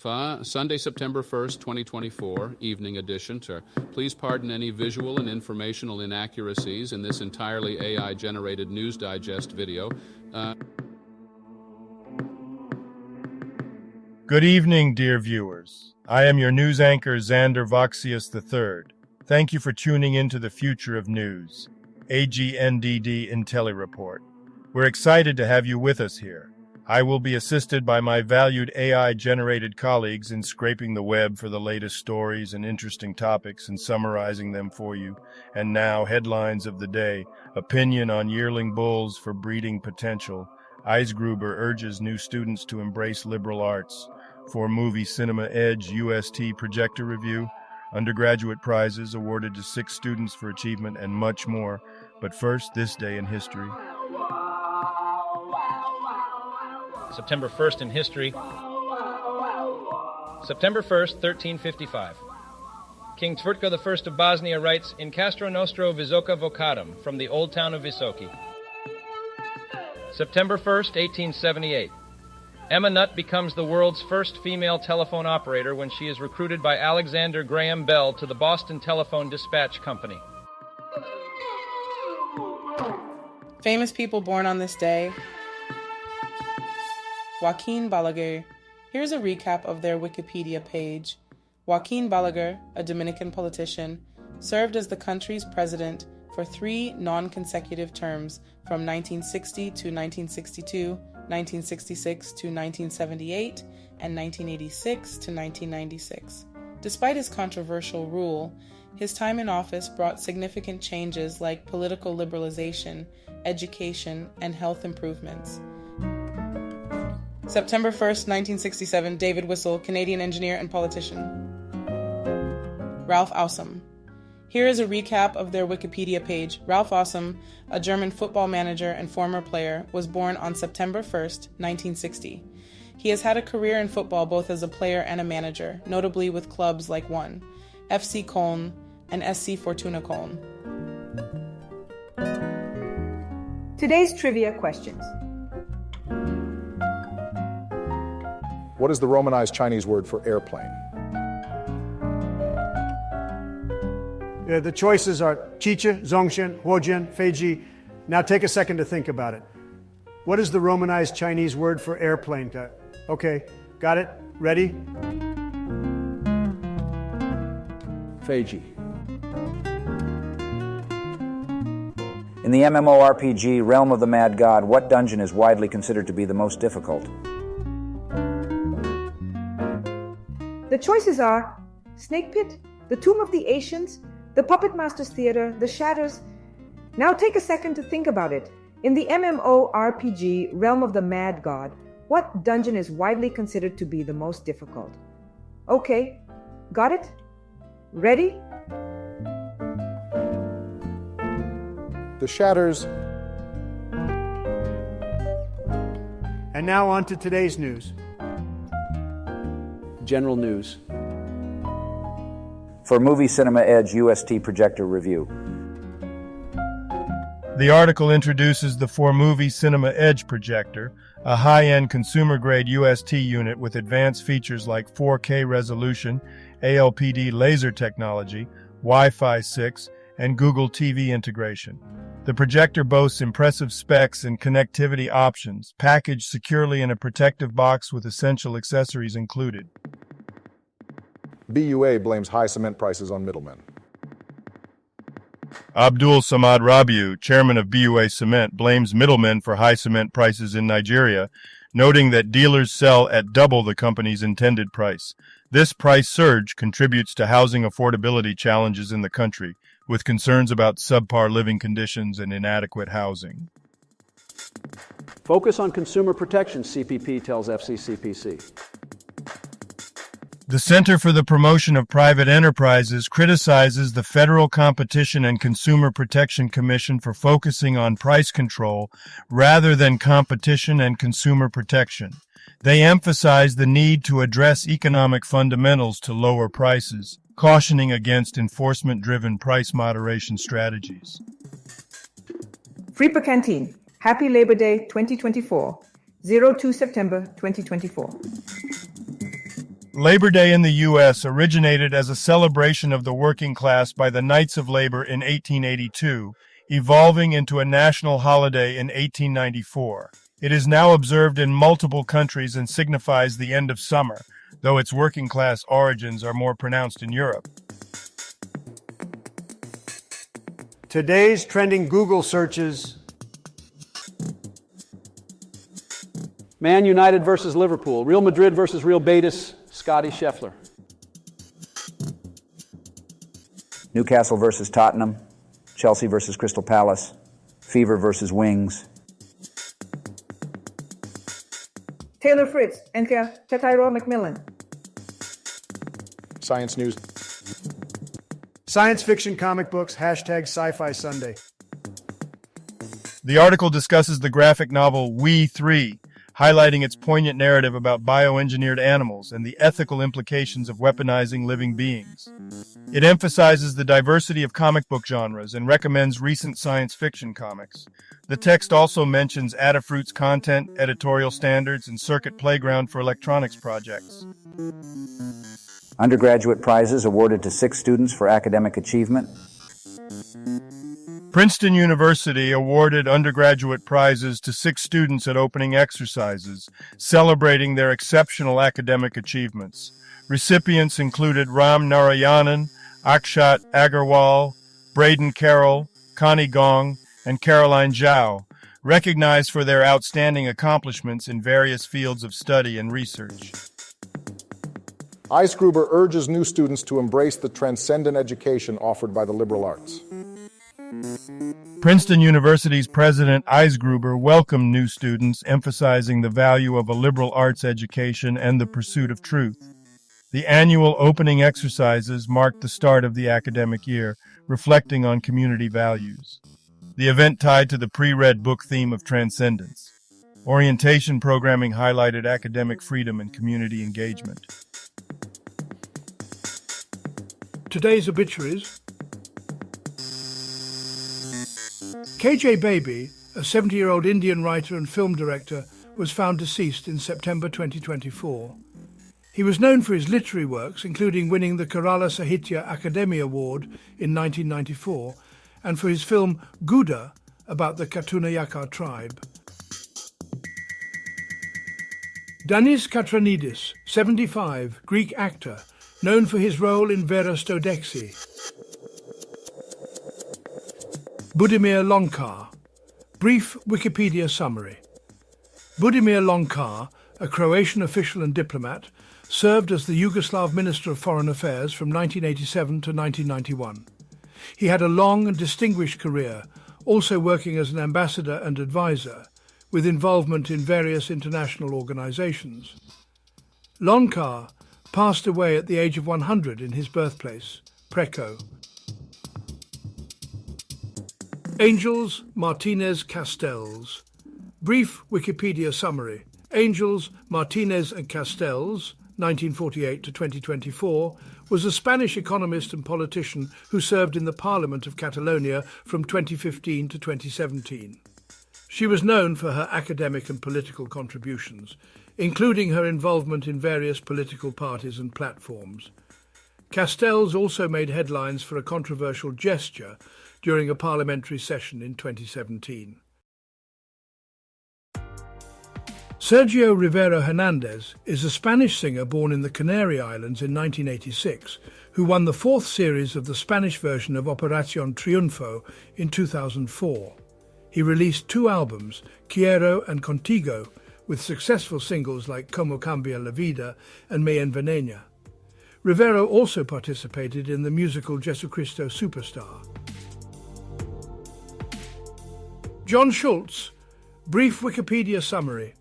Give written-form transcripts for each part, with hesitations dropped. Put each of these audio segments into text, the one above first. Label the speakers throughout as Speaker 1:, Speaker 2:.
Speaker 1: Sunday, September 1st, 2024, evening edition. Please pardon any visual and informational inaccuracies in this entirely AI-generated News Digest video.
Speaker 2: Good evening, dear viewers. I am your news anchor, Xander Voxius III. Thank you for tuning into the future of news, AGNDD IntelliReport. We're excited to have you with us here. I will be assisted by my valued AI-generated colleagues in scraping the web for the latest stories and interesting topics and summarizing them for you. And now, headlines of the day. Opinion on yearling bulls for breeding potential. Eisgruber urges new students to embrace liberal arts. For Movie Cinema Edge UST projector review. Undergraduate prizes awarded to 6 students for achievement and much more. But first, this day in history.
Speaker 3: September 1st in history. September 1st, 1355. King Tvrtka I of Bosnia writes, "In Castro Nostro Visoka Vocadum," from the old town of Visoki. September 1st, 1878. Emma Nutt becomes the world's first female telephone operator when she is recruited by Alexander Graham Bell to the Boston Telephone Dispatch Company.
Speaker 4: Famous people born on this day. Joaquin Balaguer. Here's a recap of their Wikipedia page. Joaquin Balaguer, a Dominican politician, served as the country's president for 3 non-consecutive terms from 1960 to 1962, 1966 to 1978, and 1986 to 1996. Despite his controversial rule, his time in office brought significant changes like political liberalization, education, and health improvements. September 1st, 1967, David Whistle, Canadian engineer and politician. Ralph Ausum. Here is a recap of their Wikipedia page. Ralph Ausum, a German football manager and former player, was born on September 1st, 1960. He has had a career in football both as a player and a manager, notably with clubs like 1, FC Köln and SC Fortuna Köln.
Speaker 5: Today's trivia questions.
Speaker 6: What is the Romanized Chinese word for airplane?
Speaker 7: The choices are Chicha, Zongshan, Huojian, Feiji. Now take a second to think about it. What is the Romanized Chinese word for airplane? Okay, got it? Ready?
Speaker 6: Feiji.
Speaker 8: In the MMORPG Realm of the Mad God, what dungeon is widely considered to be the most difficult?
Speaker 5: The choices are Snake Pit, the Tomb of the Asians, the Puppet Master's Theater, the Shadows. Now take a second to think about it. In the MMORPG Realm of the Mad God, what dungeon is widely considered to be the most difficult? Okay, got it? Ready?
Speaker 6: The Shatters.
Speaker 7: And now on to today's news.
Speaker 9: General news.
Speaker 8: For Movie Cinema Edge UST projector review.
Speaker 2: The article introduces the For Movie Cinema Edge projector, a high-end consumer-grade UST unit with advanced features like 4K resolution, ALPD laser technology, Wi-Fi 6, and Google TV integration. The projector boasts impressive specs and connectivity options, packaged securely in a protective box with essential accessories included.
Speaker 6: BUA blames high cement prices on middlemen.
Speaker 2: Abdul Samad Rabiu, chairman of BUA Cement, blames middlemen for high cement prices in Nigeria, noting that dealers sell at double the company's intended price. This price surge contributes to housing affordability challenges in the country, with concerns about subpar living conditions and inadequate housing.
Speaker 9: Focus on consumer protection, CPP tells FCCPC.
Speaker 2: The Center for the Promotion of Private Enterprises criticizes the Federal Competition and Consumer Protection Commission for focusing on price control rather than competition and consumer protection. They emphasize the need to address economic fundamentals to lower prices, cautioning against enforcement-driven price moderation strategies.
Speaker 5: Free per Canteen. Happy Labor Day 2024. 02 September 2024.
Speaker 2: Labor Day in the U.S. originated as a celebration of the working class by the Knights of Labor in 1882, evolving into a national holiday in 1894. It is now observed in multiple countries and signifies the end of summer, though its working class origins are more pronounced in Europe.
Speaker 7: Today's trending Google searches.
Speaker 9: Man United versus Liverpool. Real Madrid versus Real Betis. Scotty Scheffler.
Speaker 8: Newcastle versus Tottenham. Chelsea versus Crystal Palace. Fever versus Wings.
Speaker 5: Taylor Fritz en Chatayro Macmillan.
Speaker 6: Science News.
Speaker 7: Science fiction comic books, hashtag Sci-Fi Sunday.
Speaker 2: The article discusses the graphic novel We Three, highlighting its poignant narrative about bioengineered animals and the ethical implications of weaponizing living beings. It emphasizes the diversity of comic book genres and recommends recent science fiction comics. The text also mentions Adafruit's content, editorial standards, and Circuit Playground for electronics projects.
Speaker 8: Undergraduate prizes awarded to 6 students for academic achievement.
Speaker 2: Princeton University awarded undergraduate prizes to 6 students at opening exercises, celebrating their exceptional academic achievements. Recipients included Ram Narayanan, Akshat Agarwal, Braden Carroll, Connie Gong, and Caroline Zhao, recognized for their outstanding accomplishments in various fields of study and research.
Speaker 6: Eisgruber urges new students to embrace the transcendent education offered by the liberal arts.
Speaker 2: Princeton University's President Eisgruber welcomed new students, emphasizing the value of a liberal arts education and the pursuit of truth. The annual opening exercises marked the start of the academic year, reflecting on community values. The event tied to the pre-read book theme of transcendence. Orientation programming highlighted academic freedom and community engagement.
Speaker 10: Today's obituaries. KJ Baby, a 70-year-old Indian writer and film director, was found deceased in September 2024. He was known for his literary works, including winning the Kerala Sahitya Akademi Award in 1994, and for his film Guda, about the Katunayaka tribe. Danis Katranidis, 75, Greek actor, known for his role in Vera Stodexi. Budimir Lonkar. Brief Wikipedia summary. Budimir Lonkar, a Croatian official and diplomat, served as the Yugoslav Minister of Foreign Affairs from 1987 to 1991. He had a long and distinguished career, also working as an ambassador and advisor, with involvement in various international organizations. Lonkar passed away at the age of 100 in his birthplace, Preko. Angels Martinez Castells. Brief Wikipedia summary. Angels Martinez and Castells, 1948 to 2024, was a Spanish economist and politician who served in the Parliament of Catalonia from 2015 to 2017. She was known for her academic and political contributions, including her involvement in various political parties and platforms. Castells also made headlines for a controversial gesture during a parliamentary session in 2017. Sergio Rivero Hernandez is a Spanish singer born in the Canary Islands in 1986, who won the 4th series of the Spanish version of Operación Triunfo in 2004. He released 2 albums, Quiero and Contigo, with successful singles like Como Cambia la Vida and Me Envenena. Rivero also participated in the musical Jesucristo Superstar. John Schultz. Brief Wikipedia summary.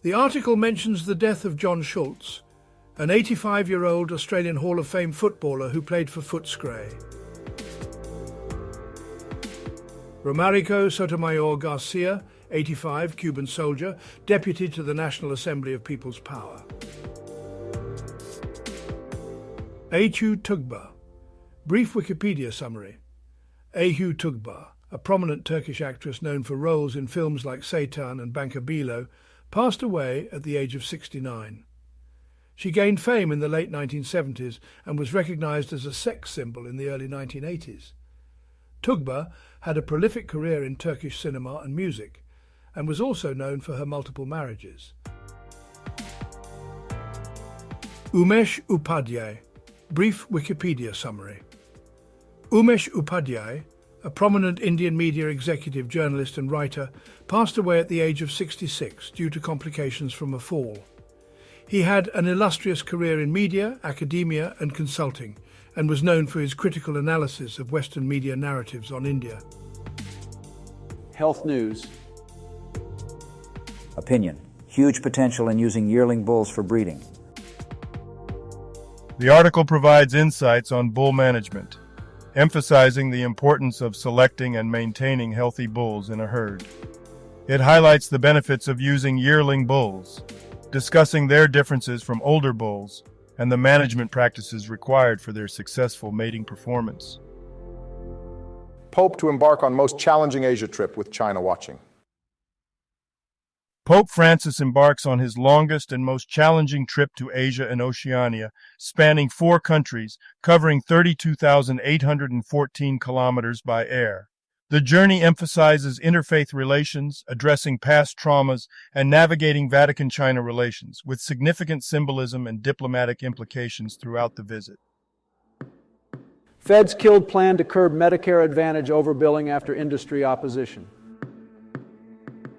Speaker 10: The article mentions the death of John Schultz, an 85-year-old Australian Hall of Fame footballer who played for Footscray. Romarico Sotomayor Garcia, 85, Cuban soldier, deputy to the National Assembly of People's Power. Aytu Tugba. Brief Wikipedia summary. Aytu Tugba, a prominent Turkish actress known for roles in films like Seytan and Bankabilo, passed away at the age of 69. She gained fame in the late 1970s and was recognized as a sex symbol in the early 1980s. Tugba had a prolific career in Turkish cinema and music, and was also known for her multiple marriages. Umesh Upadhyay, brief Wikipedia summary. Umesh Upadhyay, a prominent Indian media executive, journalist and writer, passed away at the age of 66 due to complications from a fall. He had an illustrious career in media, academia and consulting, and was known for his critical analysis of Western media narratives on India.
Speaker 9: Health news.
Speaker 8: Opinion. Huge potential in using yearling bulls for breeding.
Speaker 2: The article provides insights on bull management, emphasizing the importance of selecting and maintaining healthy bulls in a herd. It highlights the benefits of using yearling bulls, discussing their differences from older bulls and the management practices required for their successful mating performance.
Speaker 6: Pope to embark on most challenging Asia trip with China watching.
Speaker 2: Pope Francis embarks on his longest and most challenging trip to Asia and Oceania, spanning 4 countries, covering 32,814 kilometers by air. The journey emphasizes interfaith relations, addressing past traumas, and navigating Vatican-China relations, with significant symbolism and diplomatic implications throughout the visit.
Speaker 9: Feds killed plan to curb Medicare Advantage overbilling after industry opposition.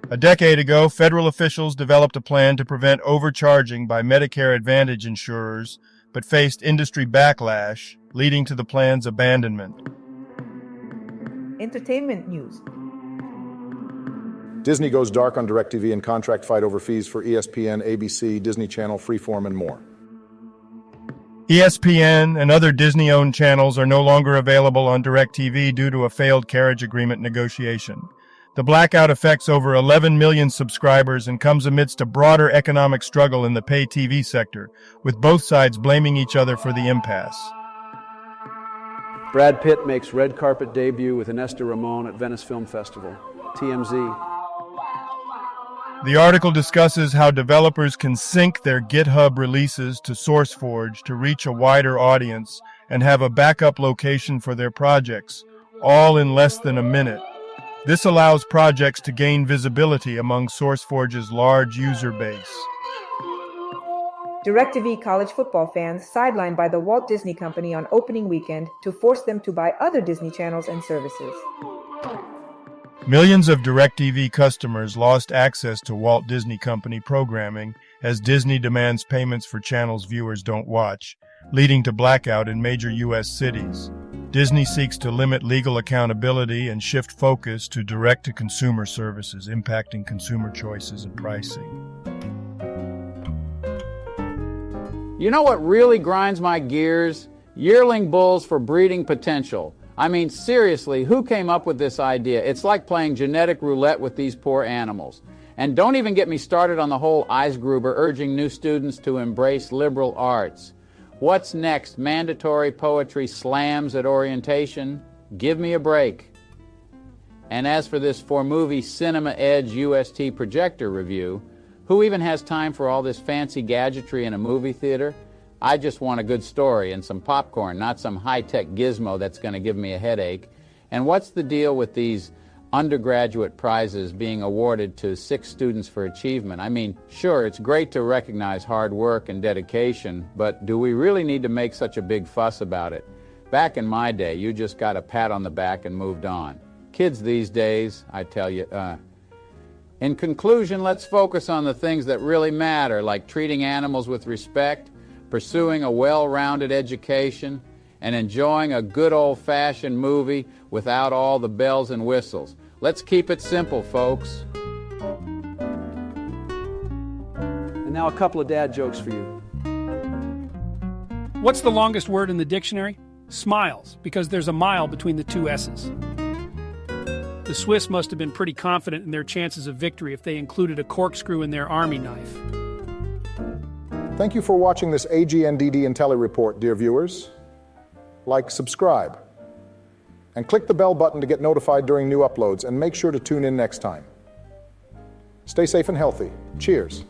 Speaker 2: A decade ago, federal officials developed a plan to prevent overcharging by Medicare Advantage insurers, but faced industry backlash, leading to the plan's abandonment.
Speaker 5: Entertainment news.
Speaker 6: Disney goes dark on DirecTV in contract fight over fees for ESPN, ABC, Disney Channel, Freeform, and more.
Speaker 2: ESPN and other Disney-owned channels are no longer available on DirecTV due to a failed carriage agreement negotiation. The blackout affects over 11 million subscribers and comes amidst a broader economic struggle in the pay TV sector, with both sides blaming each other for the impasse.
Speaker 9: Brad Pitt makes red carpet debut with Inesta Ramon at Venice Film Festival. TMZ.
Speaker 2: The article discusses how developers can sync their GitHub releases to SourceForge to reach a wider audience and have a backup location for their projects, all in less than a minute. This allows projects to gain visibility among SourceForge's large user base.
Speaker 5: DirecTV college football fans sidelined by the Walt Disney Company on opening weekend to force them to buy other Disney channels and services.
Speaker 2: Millions of DirecTV customers lost access to Walt Disney Company programming as Disney demands payments for channels viewers don't watch, leading to blackout in major U.S. cities. Disney seeks to limit legal accountability and shift focus to direct-to-consumer services, impacting consumer choices and pricing.
Speaker 11: You know what really grinds my gears? Yearling bulls for breeding potential. I mean, seriously, who came up with this idea? It's like playing genetic roulette with these poor animals. And don't even get me started on the whole Eisgruber urging new students to embrace liberal arts. What's next? Mandatory poetry slams at orientation? Give me a break. And as for this for-movie Cinema Edge UST projector review, who even has time for all this fancy gadgetry in a movie theater? I just want a good story and some popcorn, not some high-tech gizmo that's going to give me a headache. And what's the deal with these undergraduate prizes being awarded to 6 students for achievement? I mean, sure, it's great to recognize hard work and dedication, but do we really need to make such a big fuss about it? Back in my day, you just got a pat on the back and moved on. Kids these days, I tell you, In conclusion, let's focus on the things that really matter, like treating animals with respect, pursuing a well-rounded education, and enjoying a good old-fashioned movie without all the bells and whistles. Let's keep it simple, folks.
Speaker 9: And now a couple of dad jokes for you.
Speaker 12: What's the longest word in the dictionary? Smiles, because there's a mile between the 2 S's. The Swiss must have been pretty confident in their chances of victory if they included a corkscrew in their army knife.
Speaker 6: Thank you for watching this AGNDD IntelliReport, dear viewers. Like, subscribe, and click the bell button to get notified during new uploads, and make sure to tune in next time. Stay safe and healthy. Cheers.